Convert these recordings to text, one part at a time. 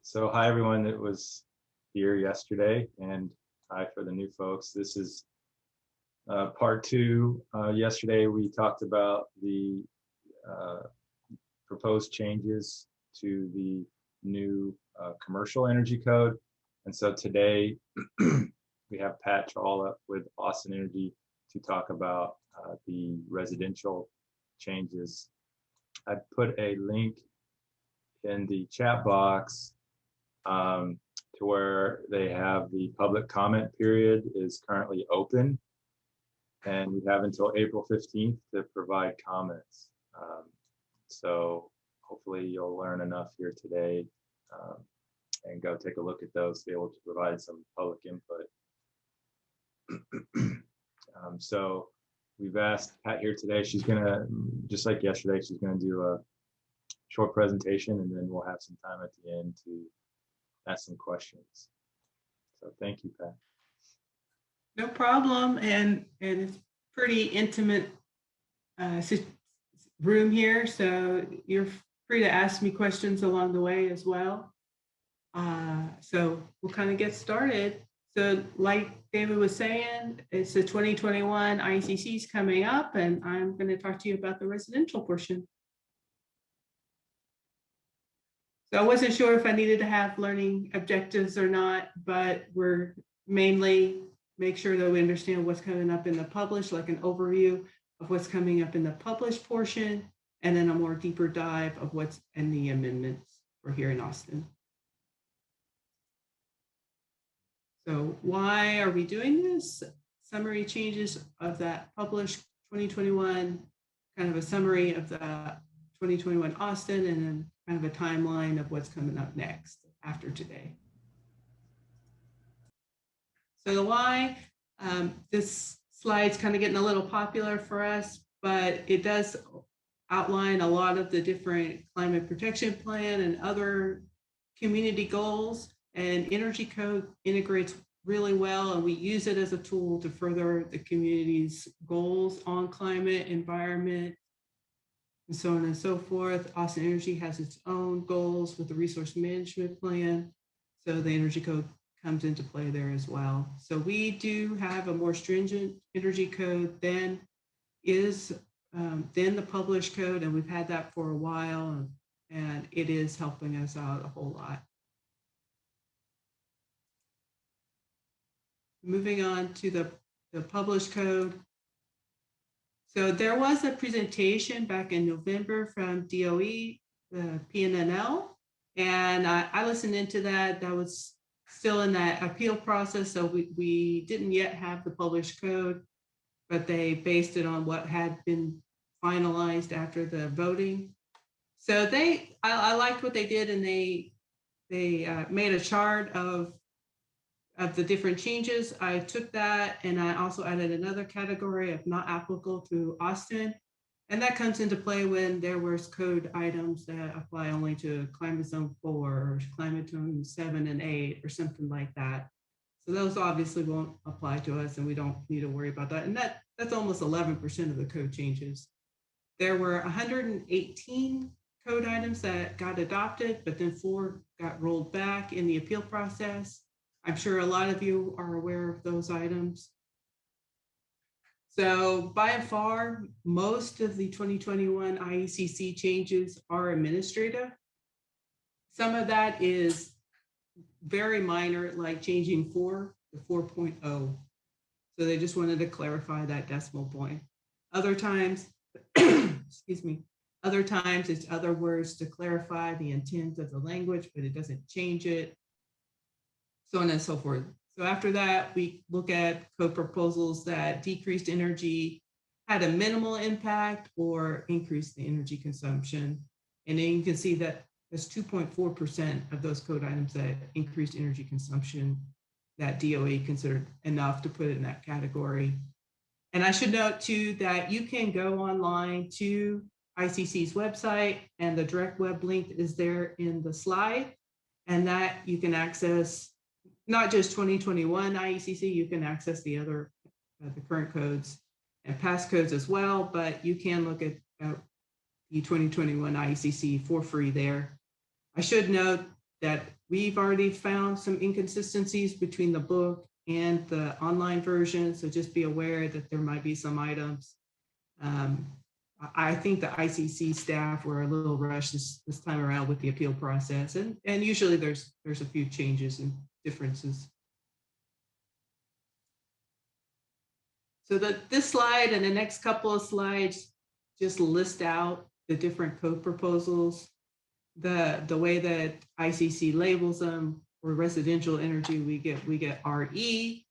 So hi everyone that was here yesterday, and hi for the new folks. This is part two. Yesterday we talked about the uh, proposed changes to the new commercial energy code. And so today we have Pat Chawla with Austin Energy to talk about the residential changes. I put a link in the chat box to where they have the public comment period is currently open, and we have until April 15th to provide comments. So hopefully you'll learn enough here today and go take a look at those to be able to provide some public input. So we've asked Pat here today. She's gonna, just like yesterday, she's gonna do a short presentation, and then we'll have some time at the end to ask some questions. So thank you, Pat. No problem, and it's pretty intimate room here, so you're free to ask me questions along the way as well. So we'll kind of get started. So like David was saying, it's the 2021 ICCs coming up, and I'm going to talk to you about the residential portion. So I wasn't sure if I needed to have learning objectives or not, but we're mainly make sure that we understand what's coming up in the published, like an overview of what's coming up in the published portion, and then a more deeper dive of what's in the amendments for here in Austin. So why are we doing this? Summary changes of that published 2021, kind of a summary of the 2021 Austin, and then kind of a timeline of what's coming up next after today. So the why, this slide's kind of getting a little popular for us, but it does outline a lot of the different climate protection plan and other community goals, and Energy Code integrates really well, and we use it as a tool to further the community's goals on climate, environment, and so on and so forth. Austin Energy has its own goals with the resource management plan, so the Energy Code comes into play there as well. So we do have a more stringent Energy Code than the published code, and we've had that for a while, and it is helping us out a whole lot. Moving on to the published code. So there was a presentation back in November from DOE, the PNNL, and I listened into that. That was still in that appeal process, so we didn't yet have the published code, but they based it on what had been finalized after the voting. So I liked what they did, and they made a chart of the different changes. I took that, and I also added another category of not applicable to Austin. And that comes into play when there was code items that apply only to climate zone 4 or climate zone 7 and 8 or something like that. So those obviously won't apply to us, and we don't need to worry about that. And that's almost 11% of the code changes. There were 118 code items that got adopted, but then 4 got rolled back in the appeal process. I'm sure a lot of you are aware of those items. So by and far, most of the 2021 IECC changes are administrative. Some of that is very minor, like changing 4 to 4.0. So they just wanted to clarify that decimal point. Other times, excuse me, other times it's other words to clarify the intent of the language, but it doesn't change it, so on and so forth. So after that, we look at code proposals that decreased energy, had a minimal impact, or increased the energy consumption. And then you can see that there's 2.4% of those code items that increased energy consumption that DOE considered enough to put it in that category. And I should note too that you can go online to ICC's website, and the direct web link is there in the slide, and that you can access not just 2021 IECC, you can access the other, the current codes and past codes as well, but you can look at the 2021 IECC for free there. I should note that we've already found some inconsistencies between the book and the online version, so just be aware that there might be some items. I think the ICC staff were a little rushed this time around with the appeal process, and usually there's a few changes and differences. So this slide and the next couple of slides just list out the different code proposals, the way that ICC labels them. For residential energy, we get RE,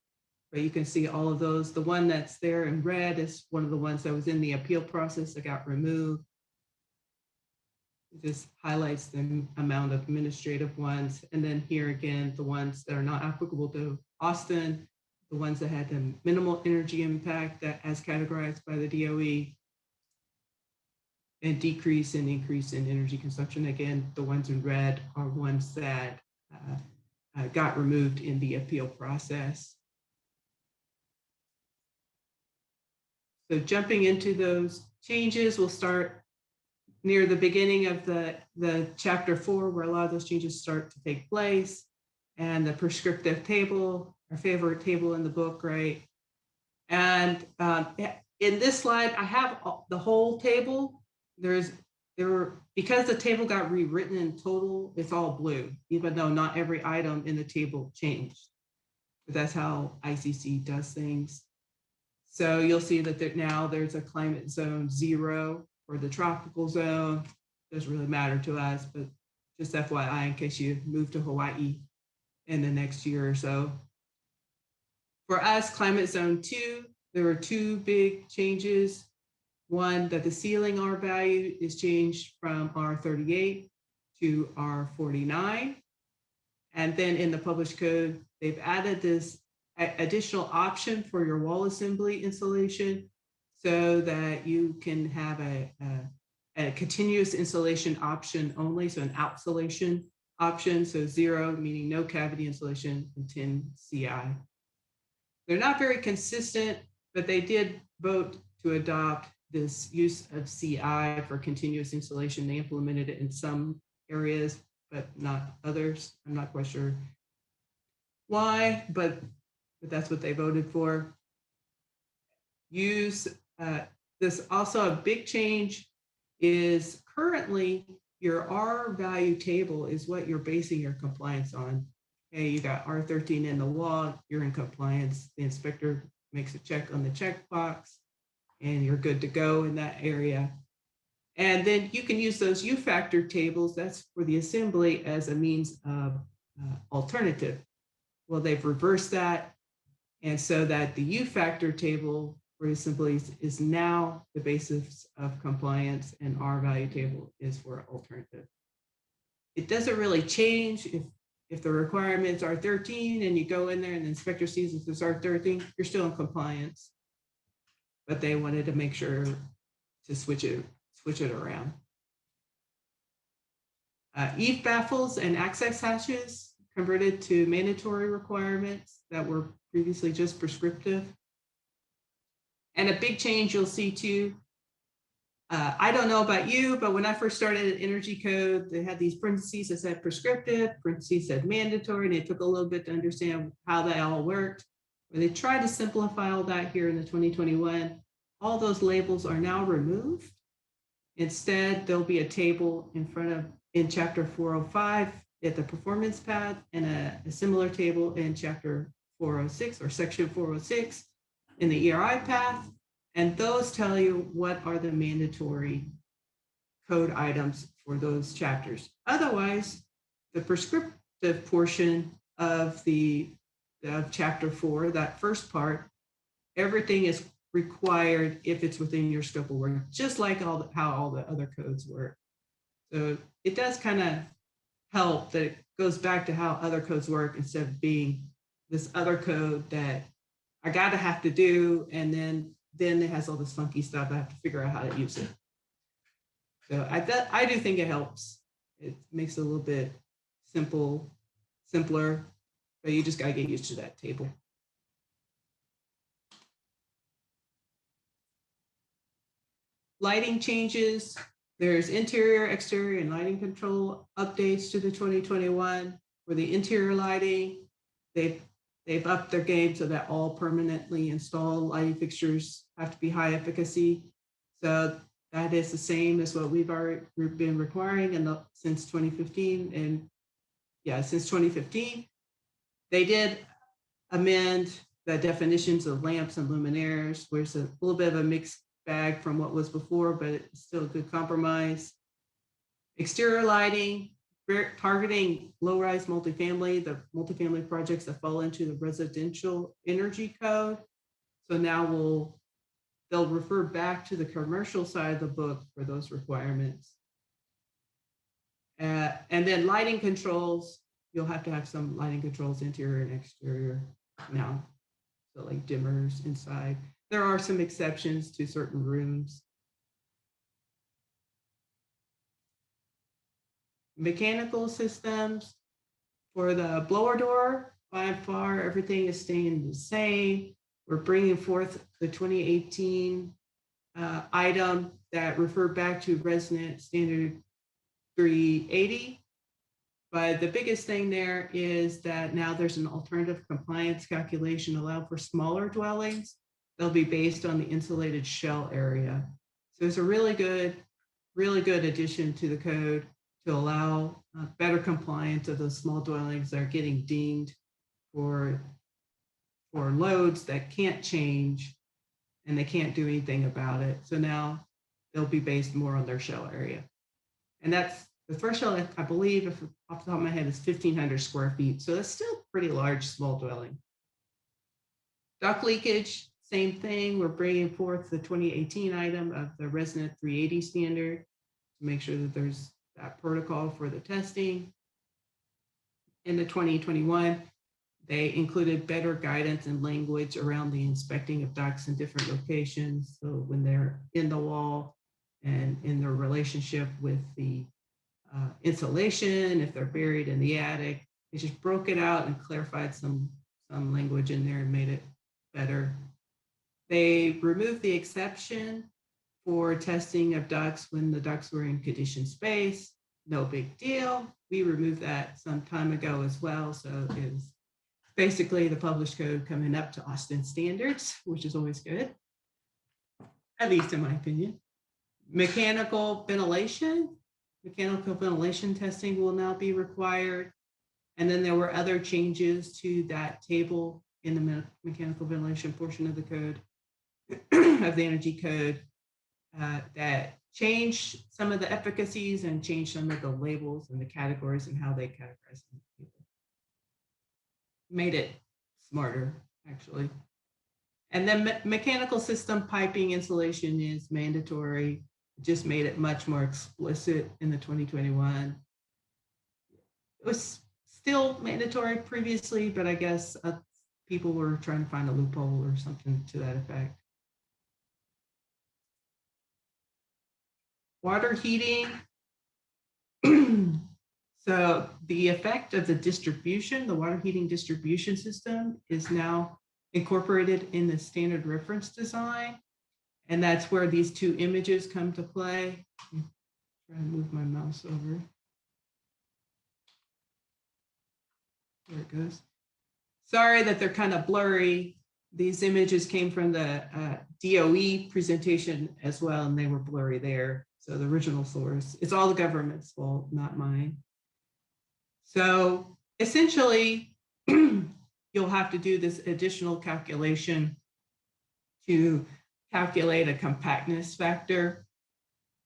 but you can see all of those. The one that's there in red is one of the ones that was in the appeal process that got removed. It just highlights the amount of administrative ones. And then here again, the ones that are not applicable to Austin, the ones that had the minimal energy impact that as categorized by the DOE, and decrease and increase in energy consumption. Again, the ones in red are ones that got removed in the appeal process. So jumping into those changes, we'll start near the beginning of the chapter 4, where a lot of those changes start to take place, and the prescriptive table, our favorite table in the book, right? And in this slide, I have the whole table. Because the table got rewritten in total, it's all blue, even though not every item in the table changed. But that's how ICC does things. So you'll see that now there's a climate zone 0 for the tropical zone. Doesn't really matter to us, but just FYI in case you move to Hawaii in the next year or so. For us, climate zone 2, there were 2 big changes. One, that the ceiling R value is changed from R38 to R49. And then in the published code, they've added this additional option for your wall assembly installation so that you can have a continuous installation option only, so an outsolation option, so 0 meaning no cavity installation and 10 CI. They're not very consistent, but they did vote to adopt this use of CI for continuous installation. They implemented it in some areas, but not others. I'm not quite sure why, but that's what they voted for. This also a big change is currently your R value table is what you're basing your compliance on. Okay, you got R13 in the law, you're in compliance. The inspector makes a check on the checkbox, and you're good to go in that area. And then you can use those U factor tables, that's for the assembly, as a means of alternative. Well, they've reversed that. And so that the U factor table for assemblies is now the basis of compliance, and R value table is for alternative. It doesn't really change if the requirements are 13 and you go in there and the inspector sees if it's R13, you're still in compliance. But they wanted to make sure to switch it around. EVE baffles and access hashes converted to mandatory requirements that were previously just prescriptive. And a big change you'll see too, I don't know about you, but when I first started at Energy Code, they had these parentheses that said prescriptive, parentheses said mandatory, and it took a little bit to understand how that all worked. When they tried to simplify all that here in the 2021, all those labels are now removed. Instead, there'll be a table in chapter 405 at the performance path, and a similar table in chapter 406 or section 406 in the ERI path. And those tell you what are the mandatory code items for those chapters. Otherwise, the prescriptive portion of chapter 4, that first part, everything is required if it's within your scope of work, just like how all the other codes work. So it does kind of help that it goes back to how other codes work instead of being this other code that I gotta have to do, and then it has all this funky stuff. I have to figure out how to use it. So I do think it helps. It makes it a little bit simpler, but you just gotta get used to that table. Lighting changes. There's interior, exterior, and lighting control updates to the 2021. For the interior lighting, they've upped their game so that all permanently installed lighting fixtures have to be high efficacy. So that is the same as what we've been requiring since 2015. And yeah, since 2015, they did amend the definitions of lamps and luminaires, where it's a little bit of a mixed bag from what was before, but it's still a good compromise. Exterior lighting, targeting low-rise multifamily, the multifamily projects that fall into the residential energy code. So now they'll refer back to the commercial side of the book for those requirements. And then lighting controls, you'll have to have some lighting controls, interior and exterior now. So like dimmers inside. There are some exceptions to certain rooms. Mechanical systems, for the blower door, by far, everything is staying the same. We're bringing forth the 2018 item that referred back to Resonant Standard 380. But the biggest thing there is that now there's an alternative compliance calculation allowed for smaller dwellings. They'll be based on the insulated shell area. So it's a really good addition to the code to allow better compliance of those small dwellings that are getting dinged for loads that can't change and they can't do anything about it. So now they'll be based more on their shell area. And that's the threshold, I believe, if off the top of my head, is 1,500 square feet. So that's still pretty large, small dwelling. Duct leakage, same thing. We're bringing forth the 2018 item of the Resonant 380 standard to make sure that there's that protocol for the testing. In the 2021, they included better guidance and language around the inspecting of ducts in different locations. So when they're in the wall and in their relationship with the insulation, if they're buried in the attic, they just broke it out and clarified some language in there and made it better. They removed the exception for testing of ducts when the ducts were in conditioned space. No big deal. We removed that some time ago as well. So it's basically the published code coming up to Austin standards, which is always good, at least in my opinion. Mechanical ventilation testing will now be required. And then there were other changes to that table in the mechanical ventilation portion of the code, of the energy code, that changed some of the efficacies and changed some of the labels and the categories and how they categorize them. Made it smarter, actually. And then mechanical system piping insulation is mandatory. Just made it much more explicit in the 2021. It was still mandatory previously, but I guess people were trying to find a loophole or something to that effect. Water heating. So the effect of the water heating distribution system is now incorporated in the standard reference design. And that's where these two images come to play. I'm trying to move my mouse over. There it goes. Sorry that they're kind of blurry. These images came from the DOE presentation as well, and they were blurry there. So the original source, it's all the government's fault, not mine. So essentially, you'll have to do this additional calculation to calculate a compactness factor.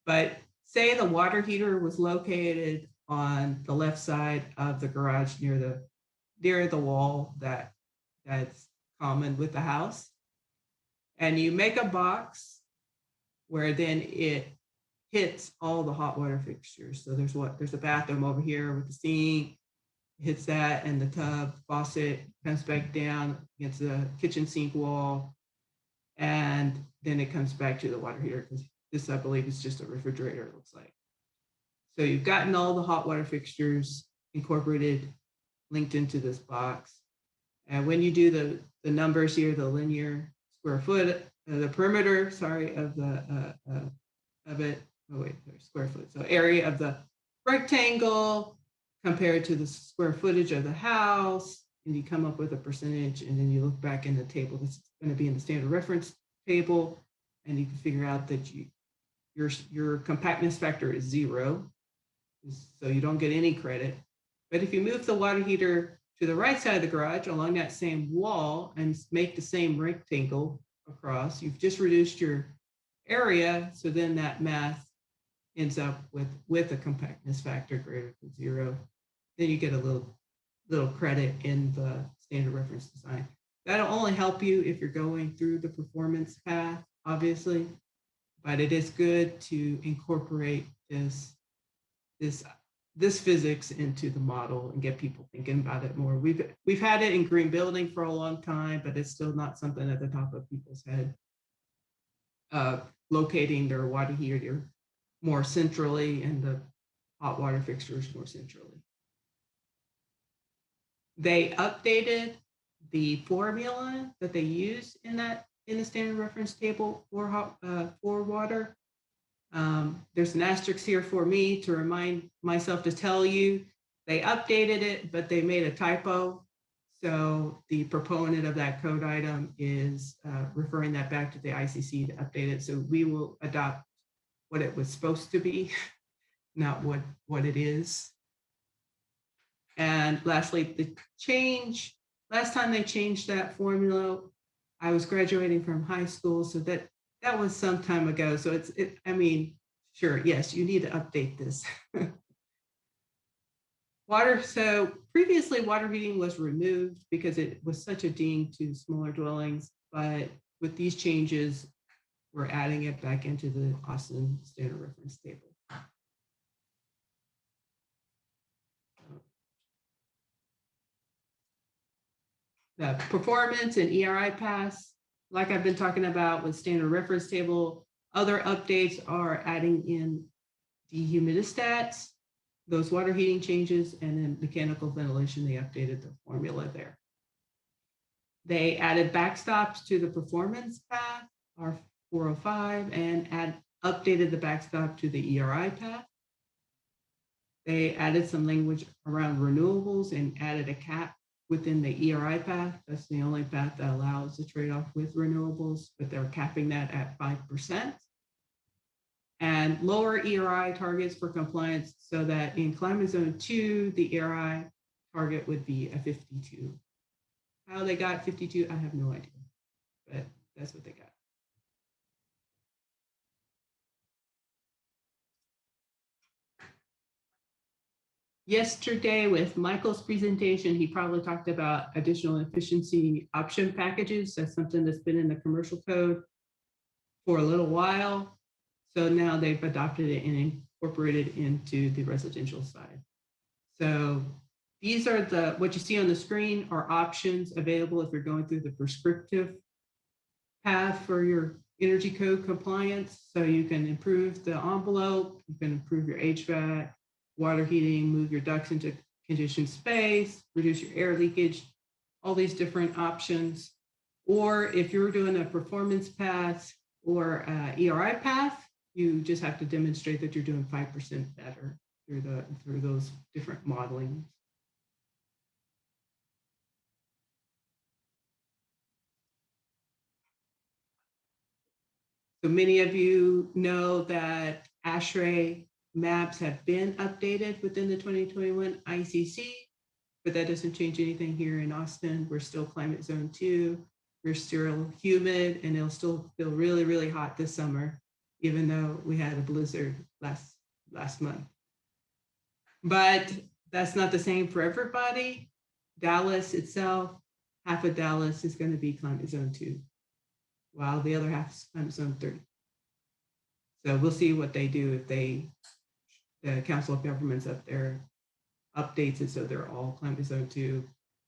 But say the water heater was located on the left side of the garage near the wall that's common with the house. And you make a box where then it hits all the hot water fixtures. So there's a bathroom over here with the sink, hits that, and the tub faucet comes back down against the kitchen sink wall. And then it comes back to the water heater, because this, I believe, is just a refrigerator, it looks like. So you've gotten all the hot water fixtures incorporated, linked into this box. And when you do the numbers here, the linear square foot, the perimeter, sorry, of it, oh wait, there's square foot. So area of the rectangle, compared to the square footage of the house, and you come up with a percentage, and then you look back in the table that's going to be in the standard reference table, and you can figure out that your compactness factor is 0, so you don't get any credit. But if you move the water heater to the right side of the garage along that same wall and make the same rectangle across, you've just reduced your area, so then that math ends up with a compactness factor greater than 0. Then you get a little credit in the standard reference design. That'll only help you if you're going through the performance path, obviously, but it is good to incorporate this physics into the model and get people thinking about it more. We've had it in green building for a long time, but it's still not something at the top of people's head. Locating their water heater more centrally and the hot water fixtures more centrally. They updated the formula that they use in the standard reference table for water. There's an asterisk here for me to remind myself to tell you they updated it, but they made a typo. So the proponent of that code item is referring that back to the ICC to update it. So we will adopt what it was supposed to be, not what it is. And lastly, the change, last time they changed that formula, I was graduating from high school, so that was some time ago. So I mean, sure, yes, you need to update this. So previously water heating was removed because it was such a ding to smaller dwellings, but with these changes, we're adding it back into the Austin standard reference table. The performance and ERI pass, like I've been talking about with standard reference table, other updates are adding in dehumidistats, those water heating changes, and then mechanical ventilation. They updated the formula there. They added backstops to the performance path, R405, and updated the backstop to the ERI path. They added some language around renewables and added a cap within the ERI path. That's the only path that allows the trade-off with renewables, but they're capping that at 5%. And lower ERI targets for compliance so that in climate zone 2, the ERI target would be a 52. How they got 52, I have no idea, but that's what they got. Yesterday with Michael's presentation, he probably talked about additional efficiency option packages. That's something that's been in the commercial code for a little while. So now they've adopted it and incorporated into the residential side. So these are what you see on the screen are options available if you're going through the prescriptive path for your energy code compliance. So you can improve the envelope, you can improve your HVAC, water heating, move your ducts into conditioned space, reduce your air leakage, all these different options. Or if you're doing a performance path or ERI path, you just have to demonstrate that you're doing 5% better through those different modeling. So many of you know that ASHRAE maps have been updated within the 2021 ICC, but that doesn't change anything here in Austin. We're still climate zone 2. We're still humid, and it'll still feel really, really hot this summer, even though we had a blizzard last month. But that's not the same for everybody. Dallas itself, half of Dallas is going to be climate zone 2, while the other half is climate zone 3. So we'll see what they do if the Council of Governments up there updates it so they're all climate zone 2.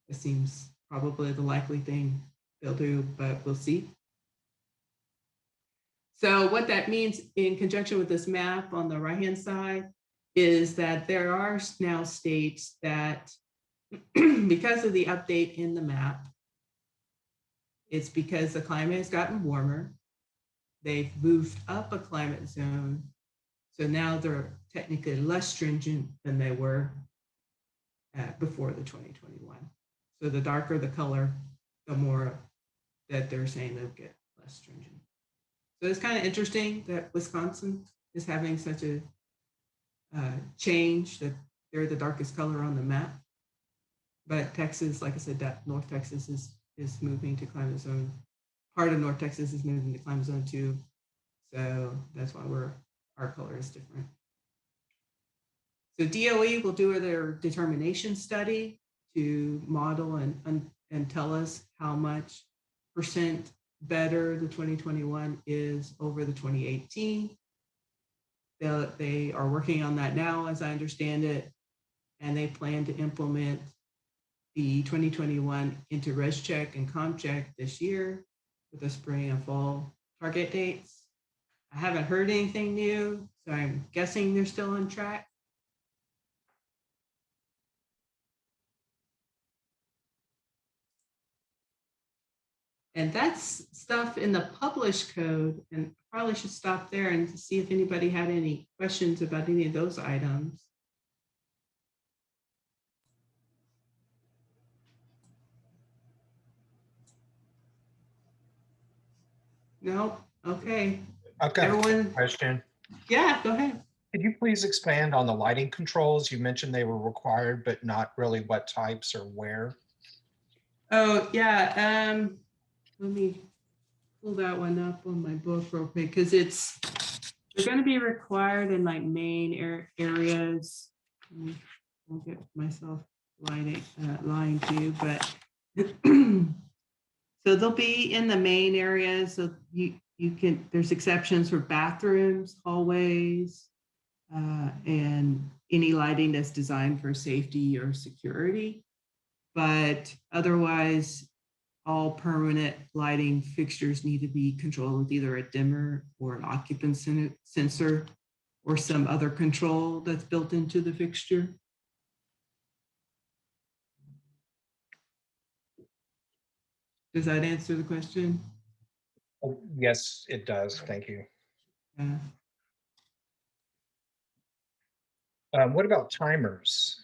It seems probably the likely thing they'll do, but we'll see. So what that means in conjunction with this map on the right-hand side is that there are now states that because of the update in the map, it's because the climate has gotten warmer. They've moved up a climate zone. So now they're technically less stringent than they were. before the 2021. So the darker the color, the more that they're saying they'll get less stringent. So it's kind of interesting that Wisconsin is having such a change, that they're the darkest color on the map. But Texas, like I said, that North Texas is moving to climate zone. Part of North Texas is moving to climate zone 2. So that's why our color is different. So DOE will do their determination study to model and tell us how much percent better the 2021 is over the 2018. They are working on that now, as I understand it, and they plan to implement the 2021 into ResCheck and ComCheck this year with the spring and fall target dates. I haven't heard anything new, so I'm guessing they're still on track. And that's stuff in the published code, and probably should stop there and see if anybody had any questions about any of those items. No? Okay. I've got Everyone, a question. yeah, go ahead. Could you please expand on the lighting controls? You mentioned they were required, but not really what types or where. Oh, yeah. Let me pull that one up on my book real quick, because they're going to be required in like main areas. I'll get myself lying to you, but so they'll be in the main areas. So you can, there's exceptions for bathrooms, hallways, and any lighting that's designed for safety or security. But otherwise, all permanent lighting fixtures need to be controlled with either a dimmer or an occupant sensor or some other control that's built into the fixture. Does that answer the question? Oh, yes, it does. Thank you. Yeah. What about timers?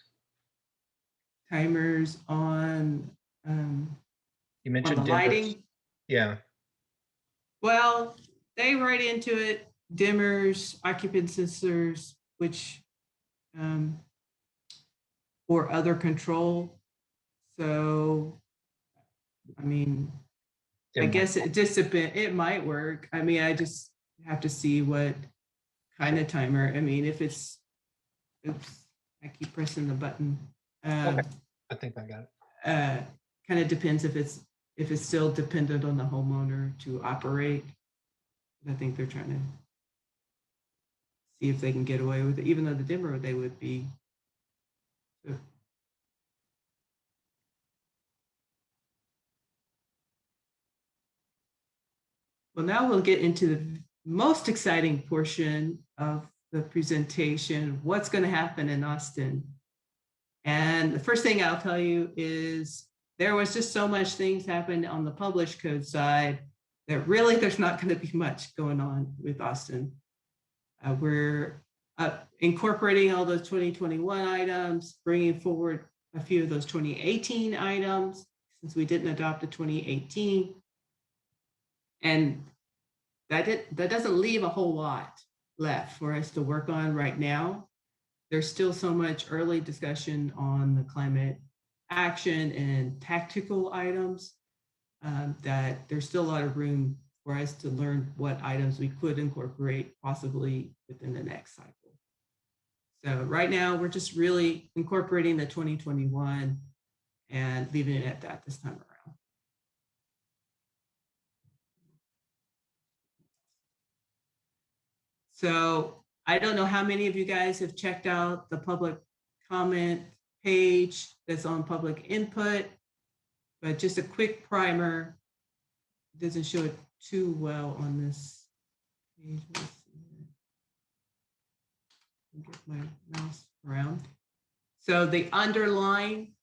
Timers on You mentioned the dimmers. lighting. Yeah. Well, they write into it dimmers, occupant sensors, which or other control. So, I mean, I guess it just it might work. I mean, I just have to see what kind of timer. I mean, if it's, oops, I keep pressing the button. Okay. I think I got it. Kind of depends if it's still dependent on the homeowner to operate. I think they're trying to see if they can get away with it, even though the dimmer they would be. So, well, now we'll get into the most exciting portion of the presentation, what's going to happen in Austin. And the first thing I'll tell you is there was just so much things happened on the published code side that really there's not going to be much going on with Austin. We're incorporating all those 2021 items, bringing forward a few of those 2018 items since we didn't adopt the 2018. And that doesn't leave a whole lot left for us to work on right now. There's still so much early discussion on the climate action and tactical items that there's still a lot of room for us to learn what items we could incorporate possibly within the next cycle. So right now we're just really incorporating the 2021 and leaving it at that this time around. So I don't know how many of you guys have checked out the public comment page that's on public input, but just a quick primer. Doesn't show it too well on this page. Get my mouse around. So the underline,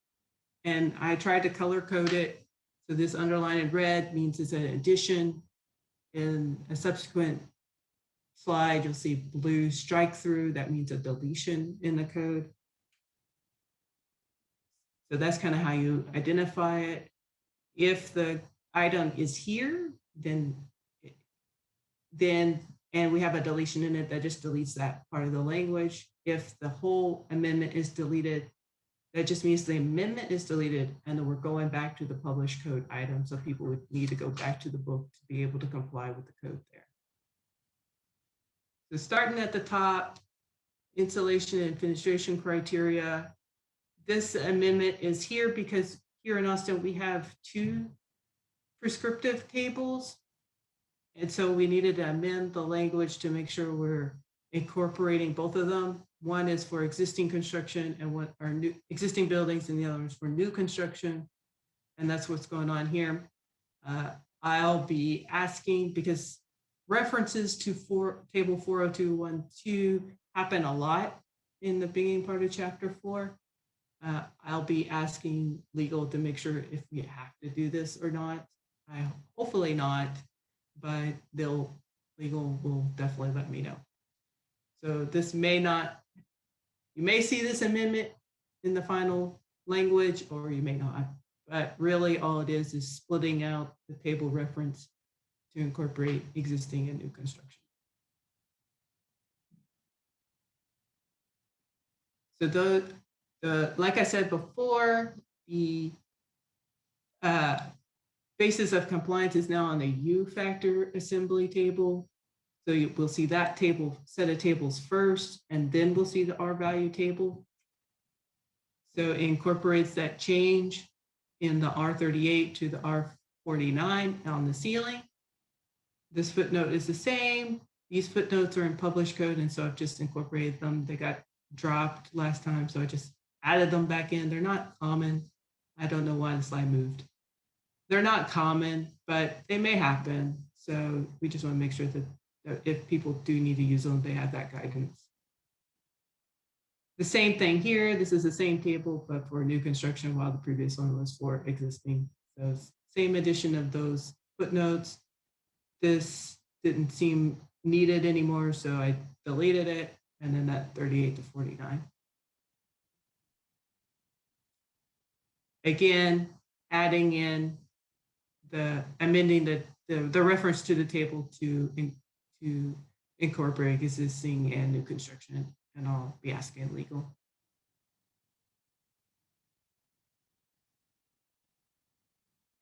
and I tried to color code it. So this underline in red means it's an addition. In a subsequent slide, you'll see blue strike through. That means a deletion in the code. So that's kind of how you identify it. If the item is here, then and we have a deletion in it that just deletes that part of the language. If the whole amendment is deleted, that just means the amendment is deleted and then we're going back to the published code item. So people would need to go back to the book to be able to comply with the code there. So starting at the top, installation and fenestration criteria. This amendment is here because here in Austin, we have 2 prescriptive tables. And so we needed to amend the language to make sure we're incorporating both of them. One is for existing construction and what are new existing buildings, and the other is for new construction. And that's what's going on here. I'll be asking, because references to table 402.1.2 happen a lot in the beginning part of chapter 4. I'll be asking legal to make sure if we have to do this or not. Hopefully not, but legal will definitely let me know. So this may not, you may see this amendment in the final language or you may not, but really all it is splitting out the table reference to incorporate existing and new construction. So like I said before, the basis of compliance is now on the U factor assembly table. So we'll see that set of tables first, and then we'll see the R value table. So it incorporates that change in the R38 to the R49 on the ceiling. This footnote is the same. These footnotes are in published code, and so I've just incorporated them. They got dropped last time, so I just added them back in. They're not common. I don't know why the slide moved. They're not common, but they may happen. So we just want to make sure that if people do need to use them, they have that guidance. The same thing here. This is the same table, but for new construction, while the previous one was for existing. So same addition of those footnotes. This didn't seem needed anymore, so I deleted it, and then that 38 to 49. Again, adding in amending the reference to the table to incorporate existing and new construction, and I'll be asking legal.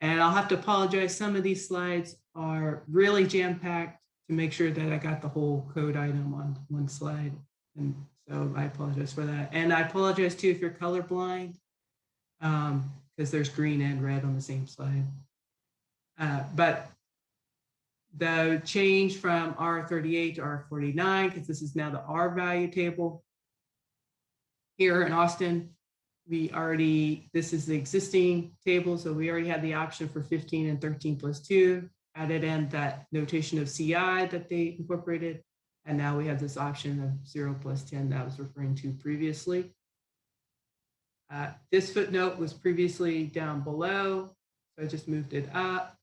And I'll have to apologize. Some of these slides are really jam-packed to make sure that I got the whole code item on one slide. And so I apologize for that. And I apologize too if you're colorblind, because there's green and red on the same slide. But the change from R38 to R49, because this is now the R value table. Here in Austin, this is the existing table, so we already had the option for 15 and 13 plus 2, added in that notation of CI that they incorporated, and now we have this option of 0 plus 10 that I was referring to previously. This footnote was previously down below, so I just moved it up.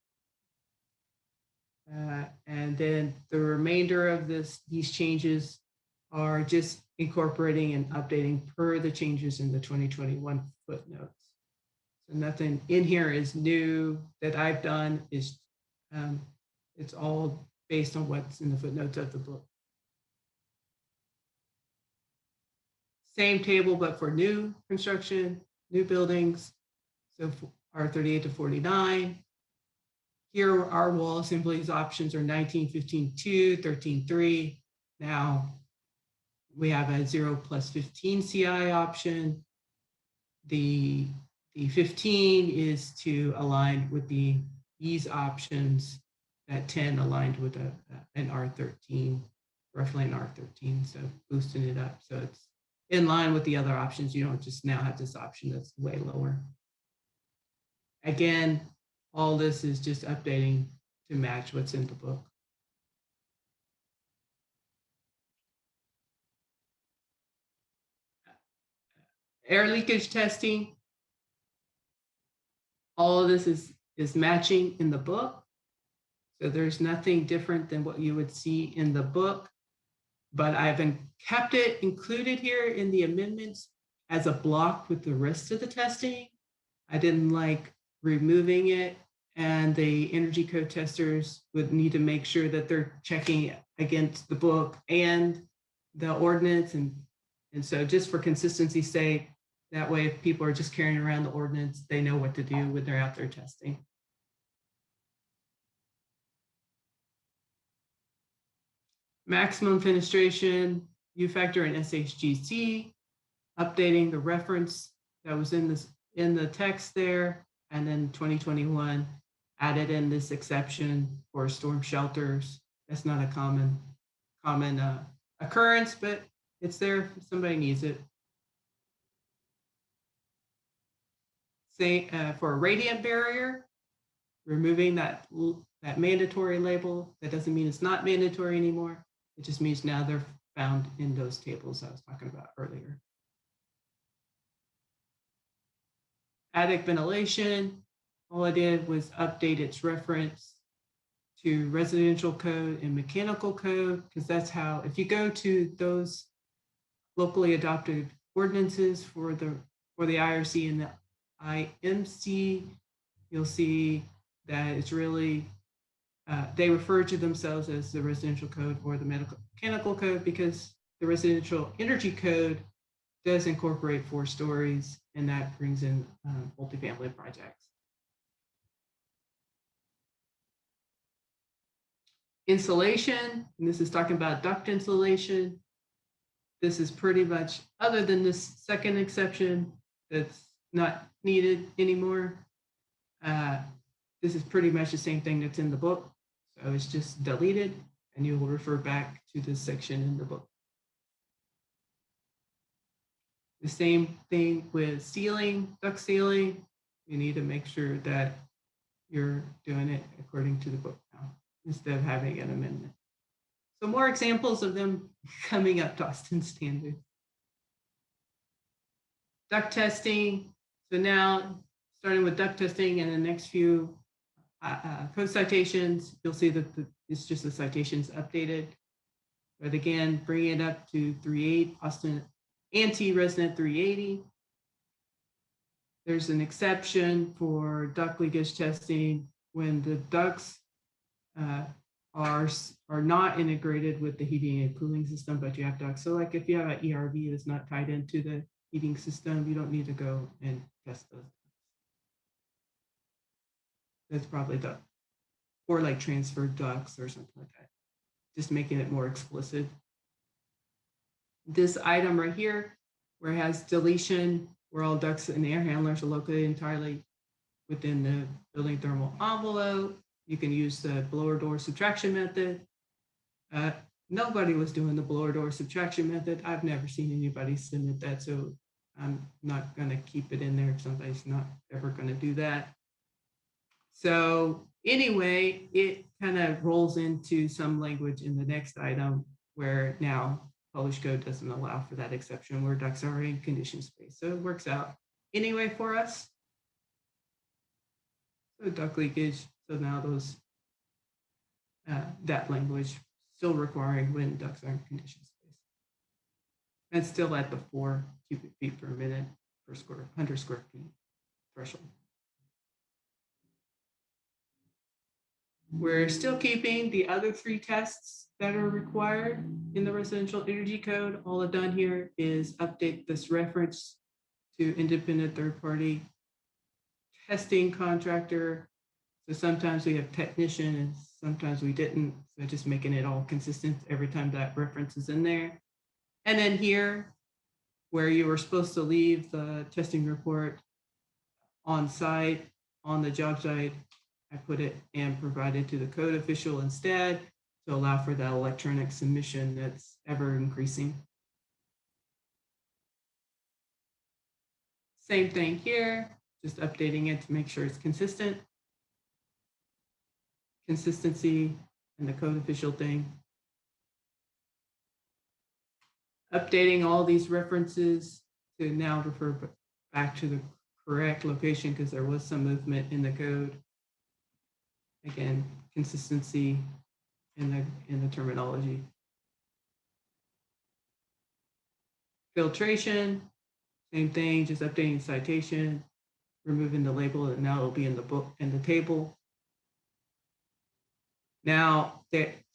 And then the remainder of these changes are just incorporating and updating per the changes in the 2021 footnotes. So nothing in here is new that I've done. It's all based on what's in the footnotes of the book. Same table, but for new construction, new buildings. So R38 to 49. Here, our wall assemblies options are 19, 15, 2, 13, 3. Now we have a 0 plus 15 CI option. The 15 is to align with these options. That 10 aligned with an R13, roughly an R13. So boosting it up. So it's in line with the other options. You don't just now have this option that's way lower. Again, all this is just updating to match what's in the book. Air leakage testing. All of this is matching in the book. So there's nothing different than what you would see in the book, but I've kept it included here in the amendments as a block with the rest of the testing. I didn't like removing it, and the energy code testers would need to make sure that they're checking against the book and the ordinance. And so just for consistency's sake, that way if people are just carrying around the ordinance, they know what to do when they're out there testing. Maximum fenestration, U factor and SHGC, updating the reference that was in the text there, and then 2021 added in this exception for storm shelters. That's not a common occurrence, but it's there if somebody needs it. Say for a radiant barrier, removing that mandatory label. That doesn't mean it's not mandatory anymore. It just means now they're found in those tables I was talking about earlier. Attic ventilation, all I did was update its reference to residential code and mechanical code, because that's how, if you go to those locally adopted ordinances for the IRC and the IMC, you'll see that it's really, they refer to themselves as the residential code or the mechanical code, because the residential energy code does incorporate 4 stories, and that brings in multifamily projects. Insulation, and this is talking about duct insulation. This is pretty much, other than this second exception that's not needed anymore, this is pretty much the same thing that's in the book. So it's just deleted, and you will refer back to this section in the book. The same thing with sealing, duct sealing. You need to make sure that you're doing it according to the book now, instead of having an amendment. So more examples of them coming up to Austin standard. Duct testing. So now, starting with duct testing and the next few code citations, you'll see that it's just the citations updated. But again, bring it up to 3.8, Austin anti-resident 380. There's an exception for duct leakage testing when the ducts are not integrated with the heating and cooling system, but you have ducts. So like if you have an ERV that's not tied into the heating system, you don't need to go and test those. That's probably duct, or like transferred ducts or something like that. Just making it more explicit. This item right here, where it has deletion, where all ducts and air handlers are located entirely within the building thermal envelope. You can use the blower door subtraction method. Nobody was doing the blower door subtraction method. I've never seen anybody submit that, so I'm not going to keep it in there if somebody's not ever going to do that. So anyway, it kind of rolls into some language in the next item where now published code doesn't allow for that exception where ducts are in conditioned space. So it works out anyway for us. So duct leakage, so now those, that language still requiring when ducts are in conditioned space. And still at the 4 cubic feet per minute per 100 square feet threshold. We're still keeping the other 3 tests that are required in the residential energy code. All I've done here is update this reference to independent third-party testing contractor. So sometimes we have technician and sometimes we didn't. So just making it all consistent every time that reference is in there. And then here, where you were supposed to leave the testing report on site, on the job site, I put it and provided to the code official instead to allow for that electronic submission that's ever increasing. Same thing here, just updating it to make sure it's consistent. Consistency and the code official thing. Updating all these references to now refer back to the correct location because there was some movement in the code. Again, consistency in the terminology. Filtration, Same thing, just updating the citation, removing the label, and now it'll be in the book and the table. Now,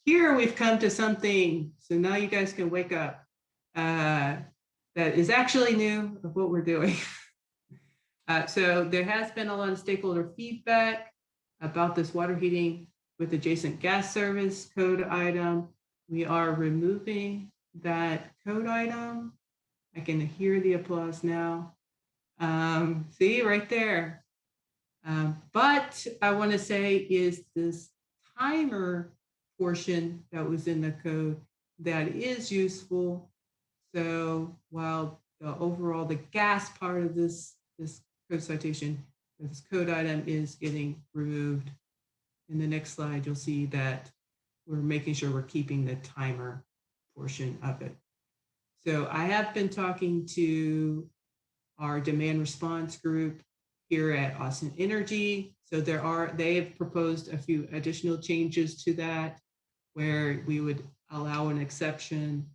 here we've come to something, so now you guys can wake up, that is actually new of what we're doing. So there has been a lot of stakeholder feedback about this water heating with adjacent gas service code item. We are removing that code item. I can hear the applause now. See right there. But I want to say is this timer portion that was in the code that is useful. So while the overall, the gas part of this code citation, this code item is getting removed. In the next slide, you'll see that we're making sure we're keeping the timer portion of it. So I have been talking to our demand response group here at Austin Energy. So they have proposed a few additional changes to that where we would allow an exception.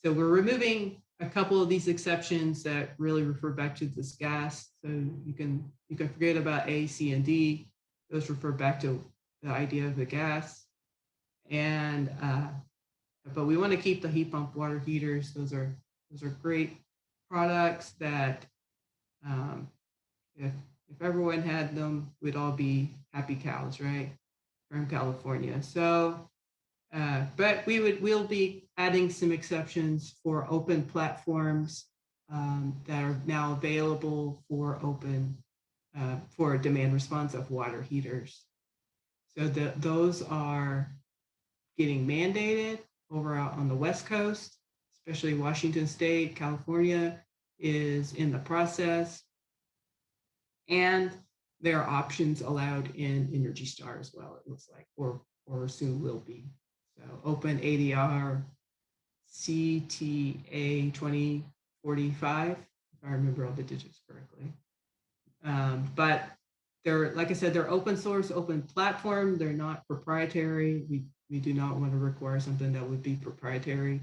So we're removing a couple of these exceptions that really refer back to this gas. So you can forget about A, C, and D. Those refer back to the idea of the gas. And but we want to keep the heat pump water heaters. Those are great products that if everyone had them, we'd all be happy cows, right? From California. So, but we'll be adding some exceptions for open platforms that are now available for for demand response of water heaters. So those are getting mandated over on the West Coast, especially Washington State. California is in the process. And there are options allowed in Energy Star as well, it looks like, or soon will be. So open ADR CTA 2045, if I remember all the digits correctly. But they're, like I said, they're open source, open platform. They're not proprietary. We do not want to require something that would be proprietary.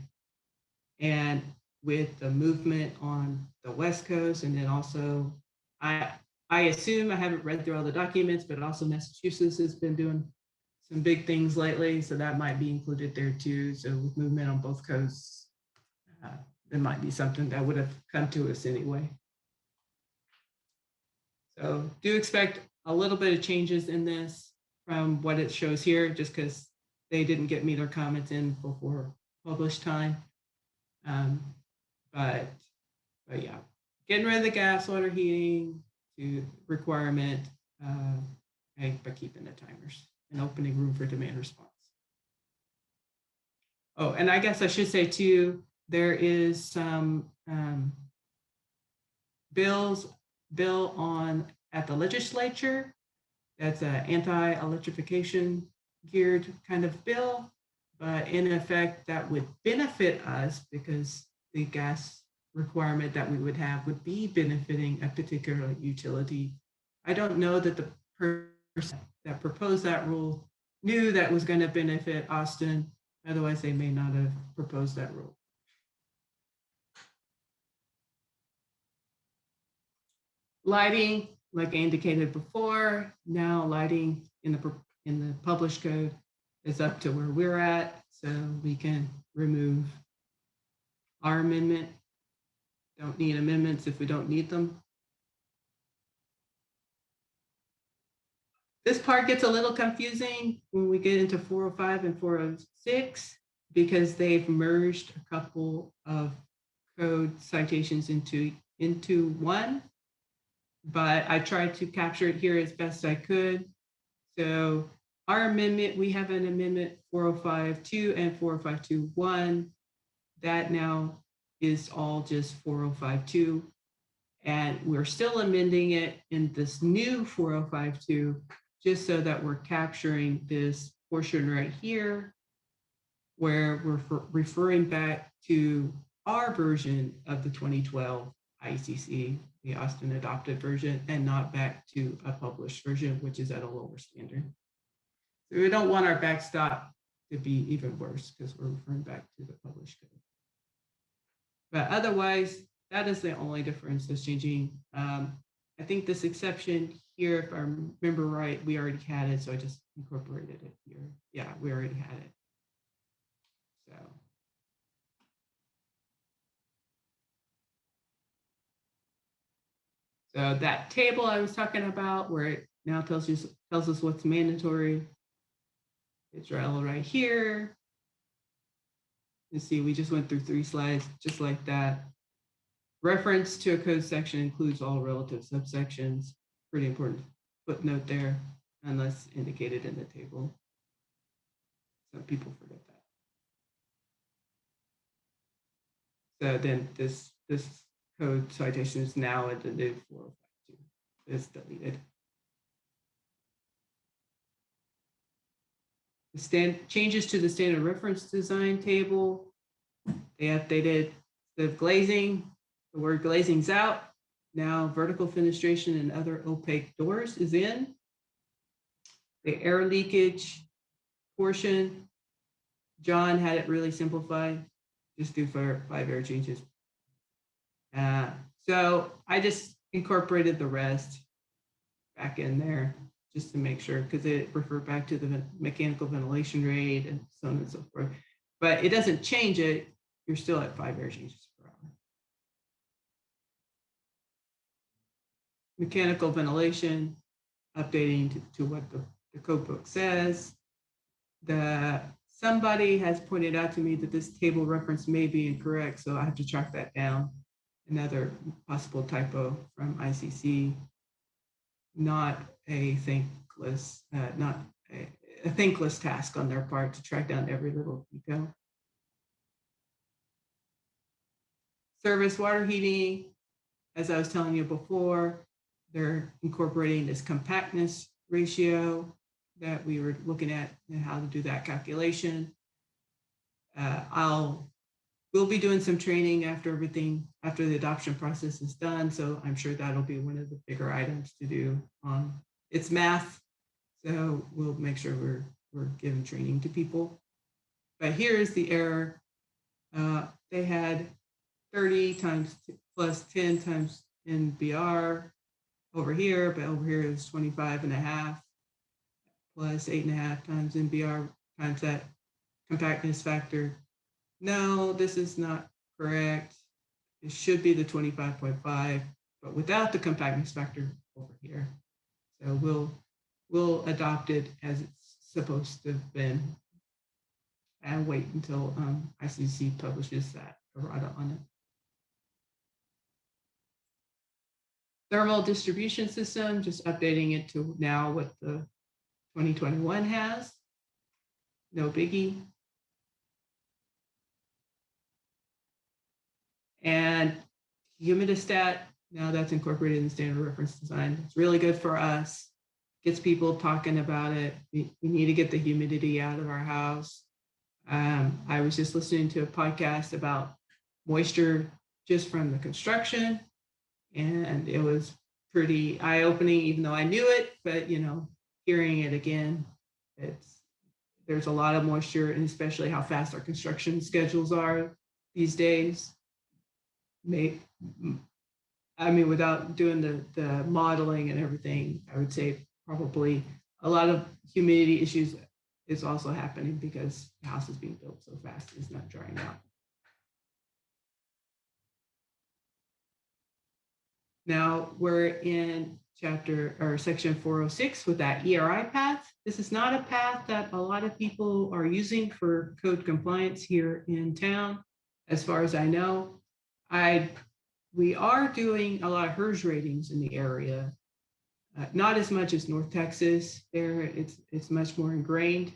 And with the movement on the West Coast, and then also, I assume, I haven't read through all the documents, but also Massachusetts has been doing some big things lately, so that might be included there too. So with movement on both coasts, there might be something that would have come to us anyway. So do expect a little bit of changes in this from what it shows here, just because they didn't get me their comments in before published time. But yeah, getting rid of the gas water heating to requirement, by keeping the timers and opening room for demand response. Oh, and I guess I should say too, there is some bill on at the legislature that's an anti-electrification geared kind of bill, but in effect that would benefit us because the gas requirement that we would have would be benefiting a particular utility. I don't know that the person that proposed that rule knew that was going to benefit Austin. Otherwise, they may not have proposed that rule. Lighting, like I indicated before, now lighting in the published code is up to where we're at, so we can remove our amendment. Don't need amendments if we don't need them. This part gets a little confusing when we get into 405 and 406 because they've merged a couple of code citations into one, but I tried to capture it here as best I could. So our amendment, we have an amendment 405.2 and 405.2.1. That now is all just 405.2. And we're still amending it in this new 405.2, just so that we're capturing this portion right here, where we're referring back to our version of the 2012 ICC, the Austin adopted version, and not back to a published version, which is at a lower standard. So we don't want our backstop to be even worse because we're referring back to the published code. But otherwise, that is the only difference that's changing. I think this exception here, if I remember right, we already had it, so I just incorporated it here. Yeah, we already had it. So. So that table I was talking about, where it now tells us what's mandatory, it's right here. You see, we just went through 3 slides just like that. Reference to a code section includes all relative subsections. Pretty important footnote there, unless indicated in the table. Some people forget that. So then this code citation is now at the new 4052. It's deleted. Changes to the standard reference design table. They updated the glazing. The word glazing's out. Now vertical fenestration and other opaque doors is in. The air leakage portion, John had it really simplified. Just do 5 air changes. So I just incorporated the rest back in there just to make sure, because it referred back to the mechanical ventilation rate and so on and so forth. But it doesn't change it. You're still at 5 air changes per hour. Mechanical ventilation, updating to what the code book says. Somebody has pointed out to me that this table reference may be incorrect, so I have to track that down. Another possible typo from ICC. Not a thankless task on their part to track down every little detail. Service water heating, as I was telling you before, they're incorporating this compactness ratio that we were looking at and how to do that calculation. We'll be doing some training after the adoption process is done. So I'm sure that'll be one of the bigger items to do. It's math, so we'll make sure we're giving training to people. But here is the error. They had 30 times plus 10 times NBR over here, but over here is 25.5 plus 8.5 times NBR times that compactness factor. No, this is not correct. It should be the 25.5, but without the compactness factor over here. So we'll adopt it as it's supposed to have been and wait until ICC publishes that errata on it. Thermal distribution system, just updating it to now what the 2021 has. No biggie. And humidistat, now that's incorporated in the standard reference design. It's really good for us. Gets people talking about it. We need to get the humidity out of our house. I was just listening to a podcast about moisture just from the construction, and it was pretty eye-opening, even though I knew it, but hearing it again, there's a lot of moisture, and especially how fast our construction schedules are these days. Without doing the modeling and everything, I would say probably a lot of humidity issues is also happening because the house is being built so fast, it's not drying out. Now we're in section 406 with that ERI path. This is not a path that a lot of people are using for code compliance here in town, as far as I know. We are doing a lot of HERS ratings in the area, not as much as North Texas. There, it's much more ingrained,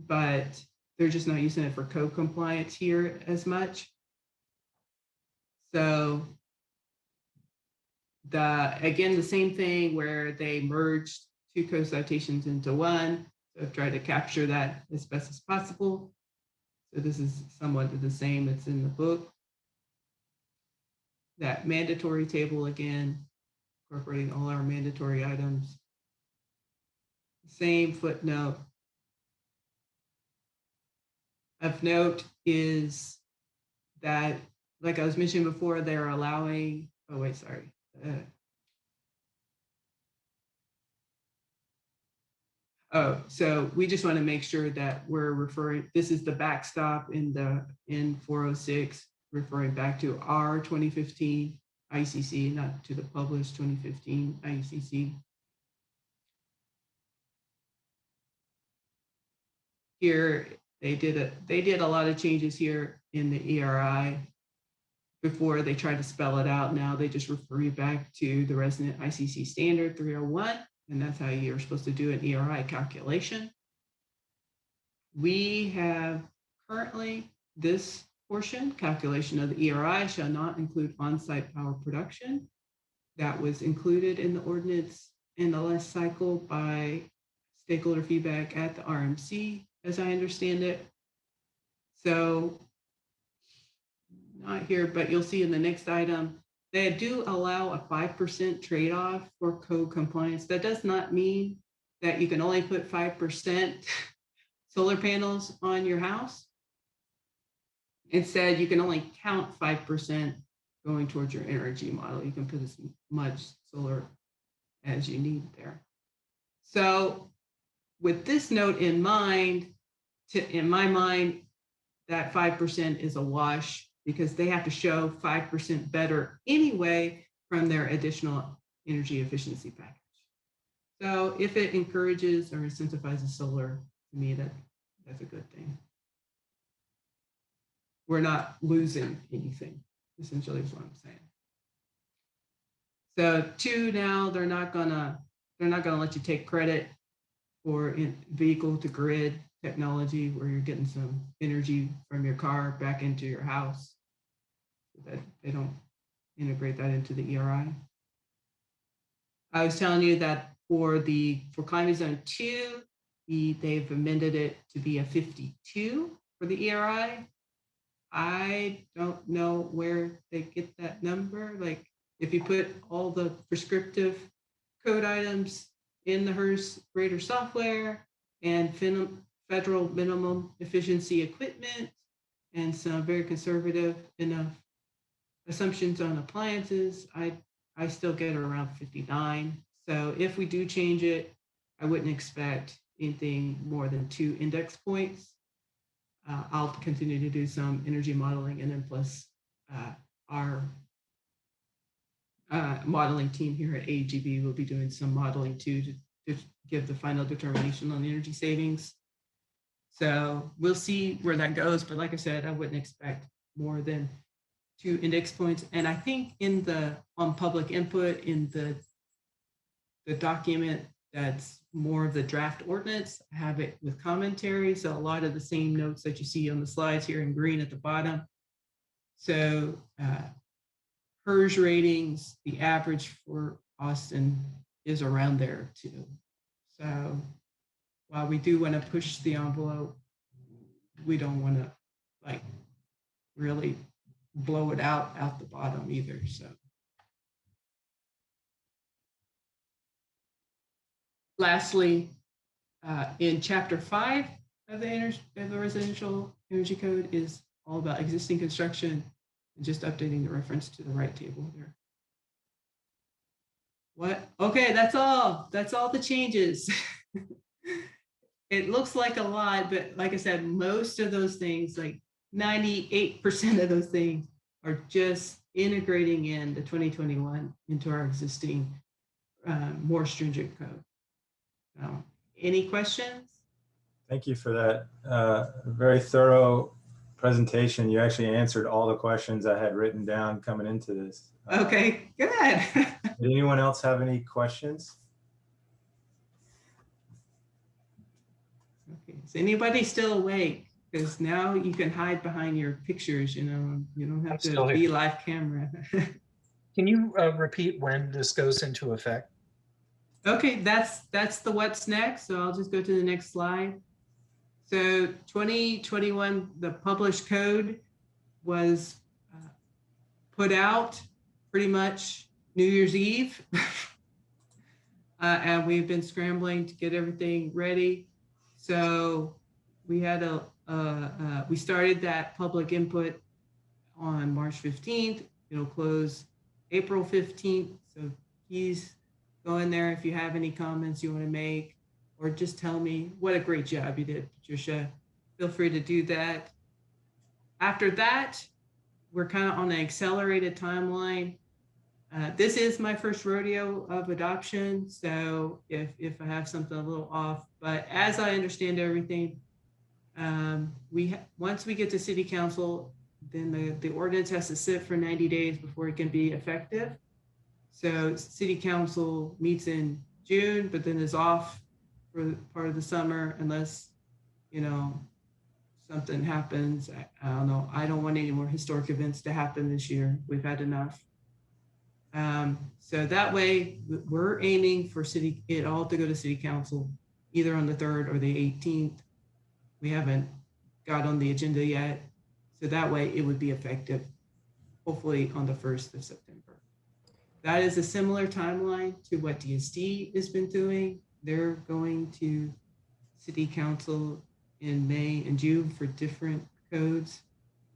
but they're just not using it for code compliance here as much. So again, the same thing where they merged 2 code citations into one. So I've tried to capture that as best as possible. So this is somewhat the same that's in the book. That mandatory table again, incorporating all our mandatory items. Same footnote. Of note is that like I was mentioning before, they're allowing, oh wait, sorry. So we just want to make sure that we're referring, this is the backstop in the in 406, referring back to our 2015 ICC, not to the published 2015 ICC. Here, they did a lot of changes here in the ERI. Before they tried to spell it out, now they just refer you back to the resident ICC standard 301, and that's how you're supposed to do an ERI calculation. We have currently this portion, calculation of the ERI shall not include on-site power production. That was included in the ordinance in the last cycle by stakeholder feedback at the RMC, as I understand it. So not here, but you'll see in the next item, they do allow a 5% trade-off for code compliance. That does not mean that you can only put 5% solar panels on your house. Instead, you can only count 5% going towards your energy model. You can put as much solar as you need there. So with this note in mind, in my mind, that 5% is a wash because they have to show 5% better anyway from their additional energy efficiency package. So if it encourages or incentivizes solar, to me, that's a good thing. We're not losing anything, essentially is what I'm saying. So 2, now they're not gonna let you take credit for vehicle to grid technology where you're getting some energy from your car back into your house. So that they don't integrate that into the ERI. I was telling you that for climate zone 2, they've amended it to be a 52 for the ERI. I don't know where they get that number. Like if you put all the prescriptive code items in the HERS grader software and federal minimum efficiency equipment and some very conservative enough assumptions on appliances, I still get around 59. So if we do change it, I wouldn't expect anything more than 2 index points. I'll continue to do some energy modeling, and then plus our modeling team here at AGB will be doing some modeling too to give the final determination on energy savings. So we'll see where that goes. But like I said, I wouldn't expect more than 2 index points. And I think on public input in the document that's more of the draft ordinance, I have it with commentary. So a lot of the same notes that you see on the slides here in green at the bottom. So HERS ratings, the average for Austin is around there too. So while we do want to push the envelope, we don't want to like really blow it out the bottom either. So lastly, in chapter 5 of the residential energy code is all about existing construction and just updating the reference to the right table there. What? Okay, that's all. That's all the changes. It looks like a lot, but like I said, most of those things, like 98% of those things are just integrating in the 2021 into our existing more stringent code. Any questions? Thank you for that very thorough presentation. You actually answered all the questions I had written down coming into this. Okay, good. Did anyone else have any questions? Okay, is anybody still awake? Because now you can hide behind your pictures, you know, you don't have to be live camera. Can you repeat when this goes into effect? Okay, that's the what's next. So I'll just go to the next slide. So 2021, the published code was put out pretty much New Year's Eve. And we've been scrambling to get everything ready. So we had we started that public input on March 15th. It'll close April 15th. So please go in there if you have any comments you want to make, or just tell me what a great job you did, Patricia. Feel free to do that. After that, we're kind of on an accelerated timeline. This is my first rodeo of adoption, so if I have something a little off, but as I understand everything, once we get to city council, then the ordinance has to sit for 90 days before it can be effective. So city council meets in June, but then is off for part of the summer unless, something happens. I don't know. I don't want any more historic events to happen this year. We've had enough. So that way we're aiming for it all to go to city council either on the 3rd or the 18th. We haven't got on the agenda yet. So that way it would be effective, hopefully on the 1st of September. That is a similar timeline to what DSD has been doing. They're going to city council in May and June for different codes.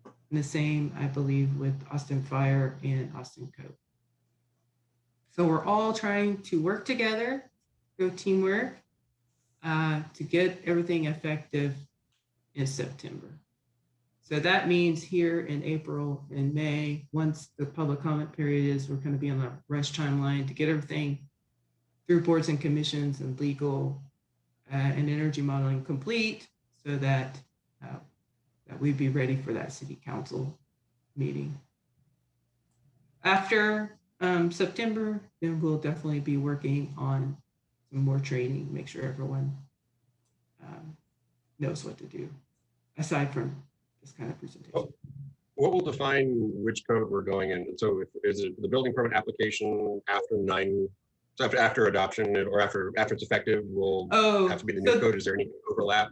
And the same, I believe, with Austin Fire and Austin Code. So we're all trying to work together, go teamwork, to get everything effective in September. So that means here in April and May, once the public comment period is, we're going to be on a rush timeline to get everything through boards and commissions and legal and energy modeling complete, so that we'd be ready for that city council meeting. After September, then we'll definitely be working on some more training, make sure everyone knows what to do, aside from this kind of presentation. What will define which code we're going in? So is it the building permit application after adoption, or after it's effective will have to be the new code? Is there any overlap?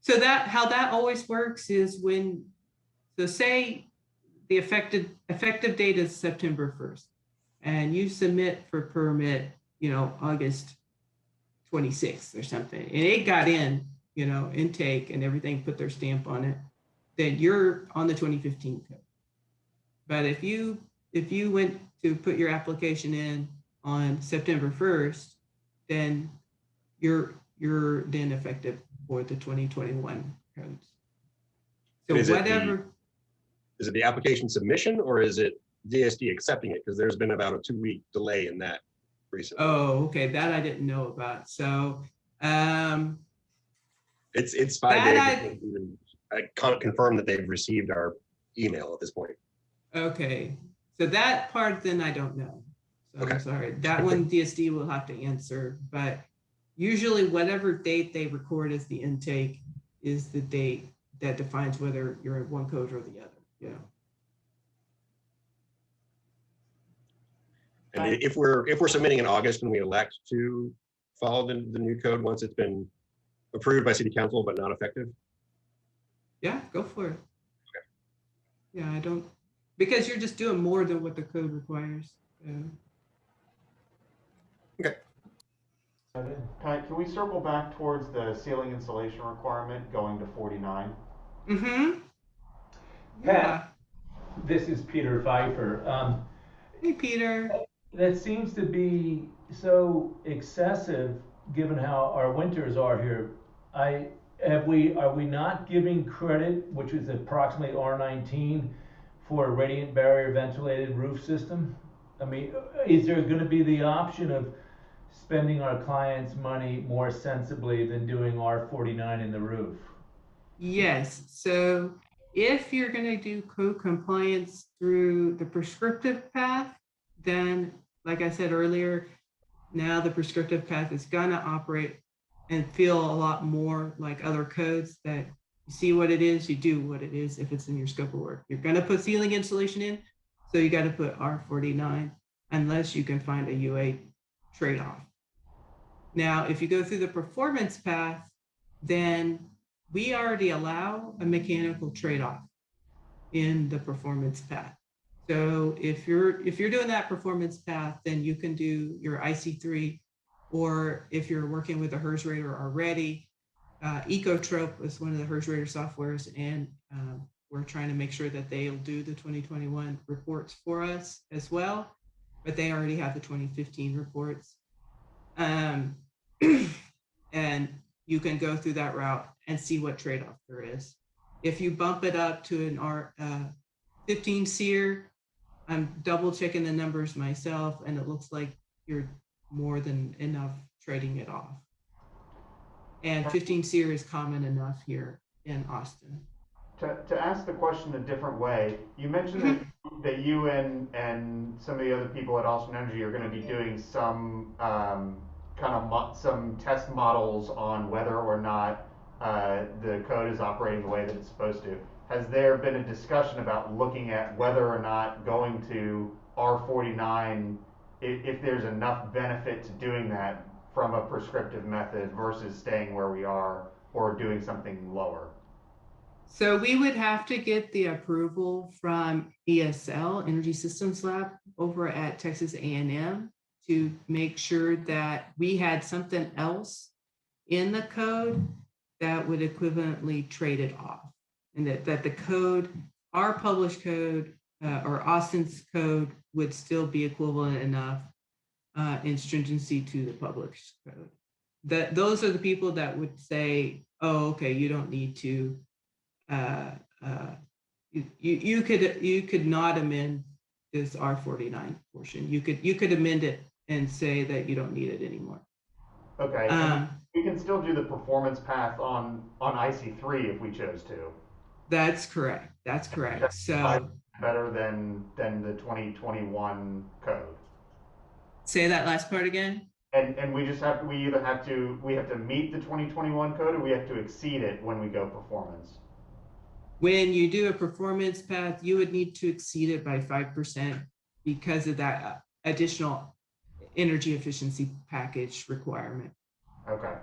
So how that always works is say the effective date is September 1st, and you submit for permit, August 26th or something, and it got in, intake and everything, put their stamp on it, then you're on the 2015 code. But if you went to put your application in on September 1st, then you're then effective for the 2021 codes. So is whatever. Is it the application submission, or is it DSD accepting it? Because there's been about a 2-week delay in that recently. Oh, okay, that I didn't know about. So it's 5 days. I can't confirm that they've received our email at this point. Okay, so that part then I don't know. So okay. I'm sorry. That one DSD will have to answer, but usually whatever date they record as the intake is the date that defines whether you're in one code or the other. And if we're submitting in August and we elect to follow the new code once it's been approved by city council but not effective? Yeah, go for it. Okay. Yeah, I don't, because you're just doing more than what the code requires. Okay. Kai, can we circle back towards the ceiling insulation requirement going to 49? Mm-hmm. Pat, this is Peter Pfeiffer. Hey, Peter. That seems to be so excessive given how our winters are here. Are we not giving credit, which is approximately R19, for a radiant barrier ventilated roof system? I mean, is there going to be the option of spending our clients' money more sensibly than doing R49 in the roof? Yes. So if you're going to do code compliance through the prescriptive path, then, like I said earlier, now the prescriptive path is going to operate and feel a lot more like other codes, that you see what it is, you do what it is if it's in your scope of work. You're going to put ceiling insulation in, so you got to put R49 unless you can find a UA trade-off. Now, if you go through the performance path, then we already allow a mechanical trade-off in the performance path. So if you're doing that performance path, then you can do your IC3, or if you're working with a HERS rater already, Ecotrope is one of the HERS rater softwares, and we're trying to make sure that they'll do the 2021 reports for us as well, but they already have the 2015 reports. And you can go through that route and see what trade-off there is. If you bump it up to an R15 SEER, I'm double checking the numbers myself, and it looks like you're more than enough trading it off. And 15 SEER is common enough here in Austin. To ask the question a different way, you mentioned that you and some of the other people at Austin Energy are going to be doing some some test models on whether or not the code is operating the way that it's supposed to. Has there been a discussion about looking at whether or not going to R49, if there's enough benefit to doing that from a prescriptive method versus staying where we are or doing something lower? So we would have to get the approval from ESL, Energy Systems Lab, over at Texas A&M to make sure that we had something else in the code that would equivalently trade it off. And that the code, our published code or Austin's code would still be equivalent enough in stringency to the published code. Those are the people that would say, oh, okay, you don't need to, you could not amend this R49 portion. You could amend it and say that you don't need it anymore. Okay, we can still do the performance path on IC3 if we chose to. That's correct. That's correct. That's so better than the 2021 code. Say that last part again. And we just have we have to meet the 2021 code, or we have to exceed it when we go performance. When you do a performance path, you would need to exceed it by 5% because of that additional energy efficiency package requirement. Okay.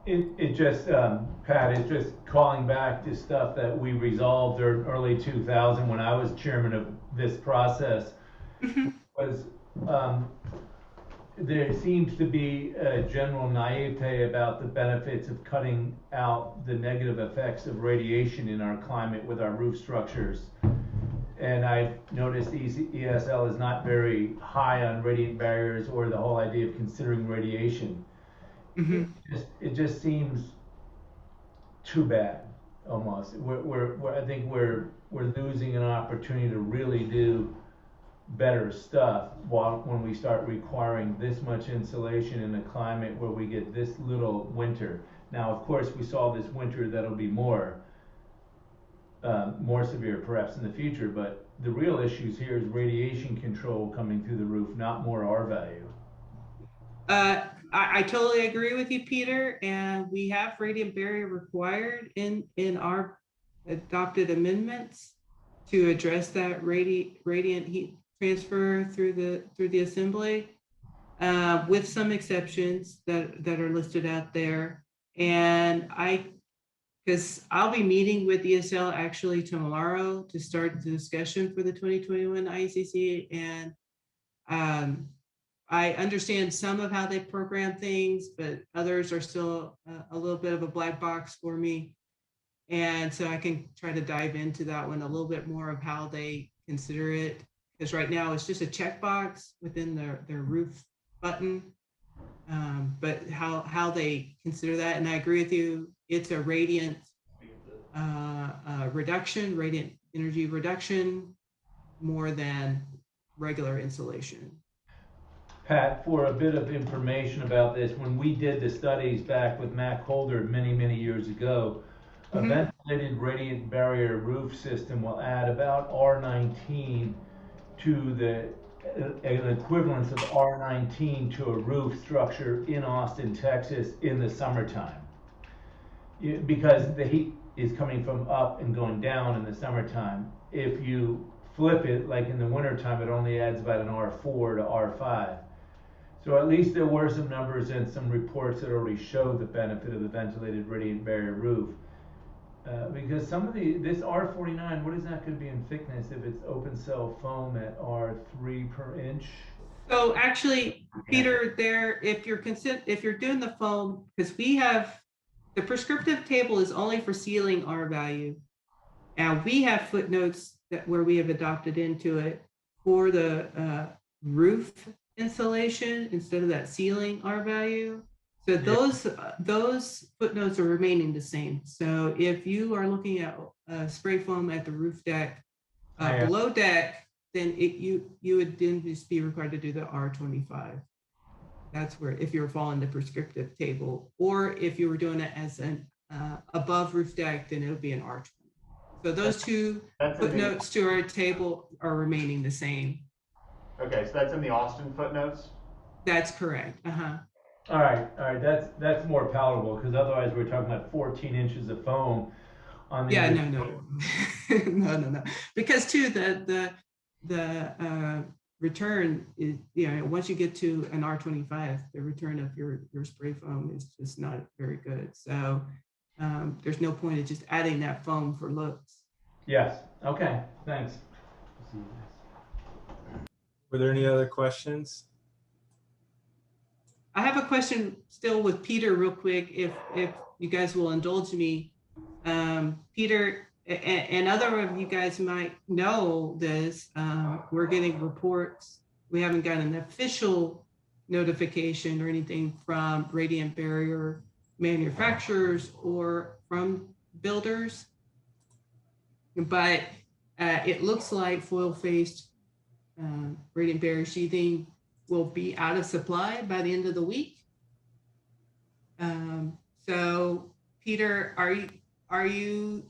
It just, Pat, it's just calling back to stuff that we resolved in early 2000 when I was chairman of this process. Was there seems to be a general naivete about the benefits of cutting out the negative effects of radiation in our climate with our roof structures. And I've noticed ESL is not very high on radiant barriers or the whole idea of considering radiation. It just seems too bad, almost. I think we're losing an opportunity to really do better stuff when we start requiring this much insulation in a climate where we get this little winter. Now, of course, we saw this winter that'll be more severe perhaps in the future, but the real issues here is radiation control coming through the roof, not more R value. I totally agree with you, Peter, and we have radiant barrier required in our adopted amendments to address that radiant heat transfer through the assembly, with some exceptions that are listed out there. And because I'll be meeting with ESL actually tomorrow to start the discussion for the 2021 IECC, and I understand some of how they program things, but others are still a little bit of a black box for me. And so I can try to dive into that one a little bit more of how they consider it. Because right now it's just a checkbox within their roof button, but how they consider that. And I agree with you, it's a radiant reduction, radiant energy reduction more than regular insulation. Pat, for a bit of information about this, when we did the studies back with Mac Holder many, many years ago, a ventilated radiant barrier roof system will add about R19 to an equivalence of R19 to a roof structure in Austin, Texas in the summertime. Because the heat is coming from up and going down in the summertime. If you flip it, like in the wintertime, it only adds about an R4 to R5. So at least there were some numbers and some reports that already showed the benefit of the ventilated radiant barrier roof. Because some of this R49, what is that going to be in thickness if it's open cell foam at R3 per inch? So actually, Peter, if you're doing the foam, because we have the prescriptive table is only for ceiling R value. And we have footnotes that where we have adopted into it for the roof insulation instead of that ceiling R value. So those footnotes are remaining the same. So if you are looking at spray foam at the roof deck, below deck, then you would then just be required to do the R25. That's where, if you're following the prescriptive table, or if you were doing it as an above roof deck, then it would be an R20. So those two footnotes to our table are remaining the same. Okay, so that's in the Austin footnotes? That's correct. All right, that's more palatable, because otherwise we're talking about 14 inches of foam on the. Yeah, no. Because too, the return is, once you get to an R25, the return of your spray foam is just not very good. So there's no point in just adding that foam for looks. Yes. Okay. Thanks. Were there any other questions? I have a question still with Peter real quick, if you guys will indulge me. Peter, and other of you guys might know this, we're getting reports. We haven't gotten an official notification or anything from radiant barrier manufacturers or from builders, but it looks like foil-faced radiant barrier sheathing will be out of supply by the end of the week. So Peter, are you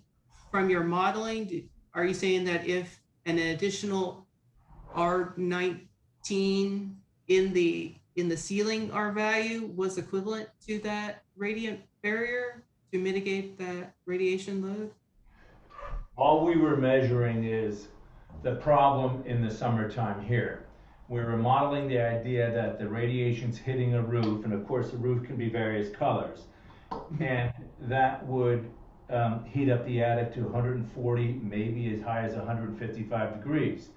from your modeling, are you saying that if an additional R19 in the ceiling R value was equivalent to that radiant barrier to mitigate that radiation load? All we were measuring is the problem in the summertime here. We were modeling the idea that the radiation's hitting a roof, and of course the roof can be various colors, and that would heat up the attic to 140, maybe as high as 155 degrees.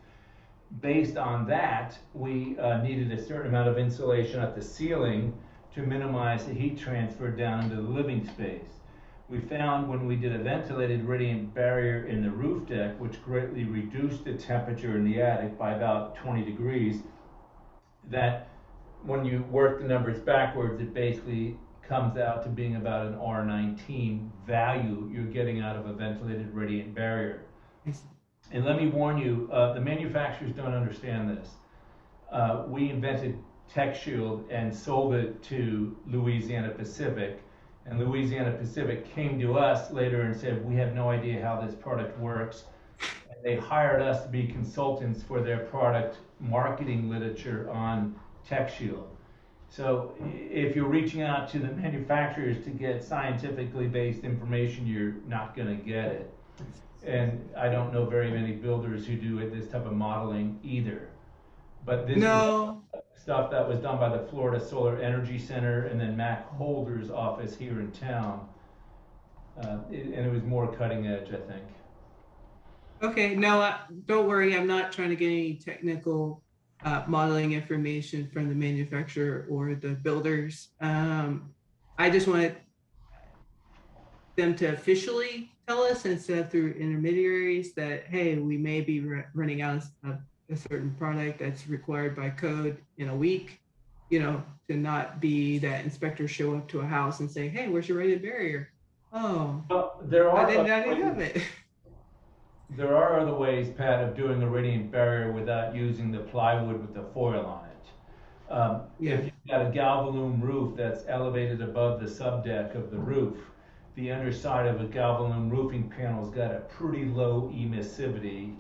Based on that, we needed a certain amount of insulation at the ceiling to minimize the heat transfer down into the living space. We found when we did a ventilated radiant barrier in the roof deck, which greatly reduced the temperature in the attic by about 20 degrees, that when you work the numbers backwards, it basically comes out to being about an R19 value you're getting out of a ventilated radiant barrier. And let me warn you, the manufacturers don't understand this. We invented TechShield and sold it to Louisiana Pacific, and Louisiana Pacific came to us later and said, we have no idea how this product works. And they hired us to be consultants for their product marketing literature on TechShield. So if you're reaching out to the manufacturers to get scientifically based information, you're not going to get it. And I don't know very many builders who do this type of modeling either. But this is stuff that was done by the Florida Solar Energy Center and then Mac Holder's office here in town. And it was more cutting edge, I think. Okay, no, don't worry. I'm not trying to get any technical modeling information from the manufacturer or the builders. I just wanted them to officially tell us instead of through intermediaries that, hey, we may be running out of a certain product that's required by code in a week, to not be that inspectors show up to a house and say, hey, where's your radiant barrier? Oh, well, I didn't have it. There are other ways, Pat, of doing a radiant barrier without using the plywood with the foil on it. If you've got a galvalume roof that's elevated above the subdeck of the roof, the underside of a galvalume roofing panel's got a pretty low emissivity,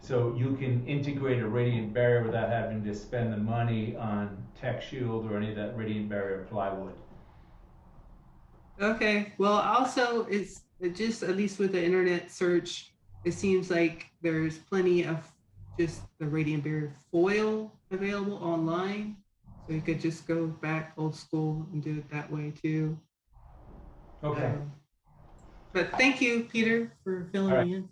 so you can integrate a radiant barrier without having to spend the money on TechShield or any of that radiant barrier plywood. Okay, well, also it's just, at least with the internet search, it seems like there's plenty of just the radiant barrier foil available online. So you could just go back old school and do it that way too. Okay. But thank you, Peter, for filling me in.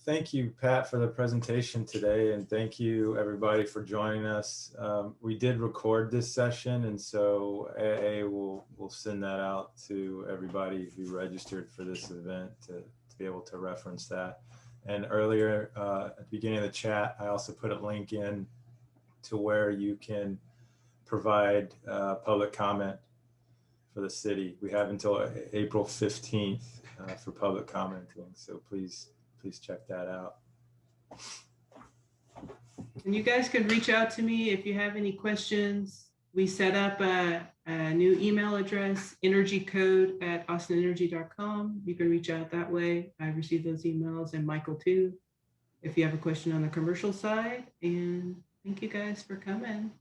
Thank you, Pat, for the presentation today, and thank you, everybody, for joining us. We did record this session, and so AIA will send that out to everybody who registered for this event to be able to reference that. And earlier at the beginning of the chat, I also put a link in to where you can provide public comment for the city. We have until April 15th for public commenting. So please check that out. And you guys can reach out to me if you have any questions. We set up a new email address, energycode@austinenergy.com. You can reach out that way. I receive those emails, and Michael too, if you have a question on the commercial side. And thank you guys for coming.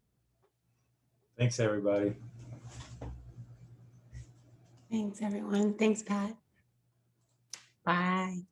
Thanks, everybody. Thanks, everyone. Thanks, Pat. Bye.